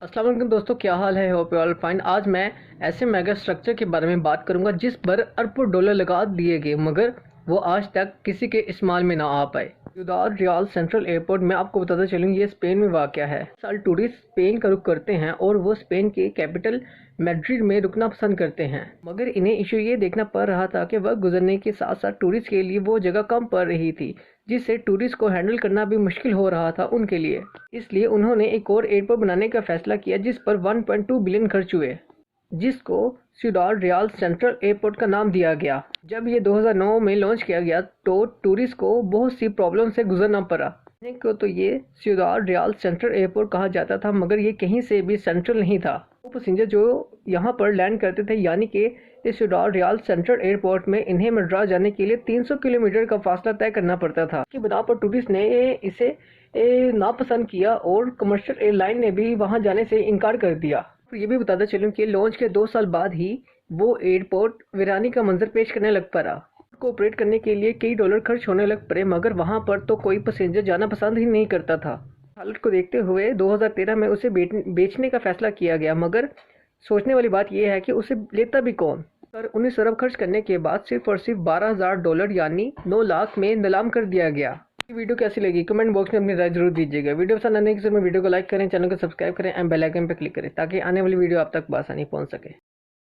अस्सलाम वालेकुम दोस्तों, क्या हाल है। Hope you all fine. आज मैं ऐसे मेगा स्ट्रक्चर के बारे में बात करूंगा जिस पर अरबों डॉलर लगा दिए गए मगर वो आज तक किसी के इस्तेमाल में ना आ पाए। सिउदाद रियाल सेंट्रल एयरपोर्ट में आपको बताता चलूँ, ये स्पेन में वाक़या है। साल टूरिस्ट स्पेन का रुख करते हैं और वो स्पेन के कैपिटल मैड्रिड में रुकना पसंद करते हैं, मगर इन्हें इशू ये देखना पड़ रहा था कि वक्त गुजरने के साथ साथ टूरिस्ट के लिए वो जगह कम पड़ रही थी, जिससे टूरिस्ट को हैंडल करना भी मुश्किल हो रहा था उनके लिए। इसलिए उन्होंने एक और एयरपोर्ट बनाने का फैसला किया जिस पर 1.2 बिलियन खर्च हुए, जिसको सिउदाद रियाल सेंट्रल एयरपोर्ट का नाम दिया गया। जब ये 2009 में लॉन्च किया गया तो टूरिस्ट को बहुत सी प्रॉब्लम से गुजरना पड़ा। को तो ये सिउदाद रियाल सेंट्रल एयरपोर्ट कहा जाता था, मगर ये कहीं से भी सेंट्रल नहीं था। वो पैसेंजर जो यहाँ पर लैंड करते थे, यानी कि इस सिउदाद रियाल सेंट्रल एयरपोर्ट में इन्हें मद्रास जाने के लिए 300 किलोमीटर का फासला तय करना पड़ता था। इसकी बिना पर टूरिस्ट ने इसे नापसंद किया और कमर्शियल एयरलाइन ने भी वहाँ जाने से इनकार कर दिया। ये भी बताता चलूँ कि लॉन्च के 2 साल बाद ही वो एयरपोर्ट वीरानी का मंजर पेश करने लग पड़ा। को ऑपरेट करने के लिए कई डॉलर खर्च होने लग पड़े, मगर वहां पर तो कोई पैसेंजर जाना पसंद ही नहीं करता था। हालत को देखते हुए 2013 में उसे बेचने का फैसला किया गया, मगर सोचने वाली बात यह है कि उसे लेता भी कौन। पर 19 अरब खर्च करने के बाद सिर्फ और सिर्फ $12,000 यानी 9 लाख में नीलाम कर दिया गया। वीडियो कैसी लगी कमेंट बॉक्स में अपनी राय जरूर दीजिएगा। वीडियो पसंद आने के समय वीडियो को लाइक करें, चैनल को सब्सक्राइब करें एंड बेल आइकन पर क्लिक करें ताकि आने वाली वीडियो आप तक बआसानी पहुंच सके।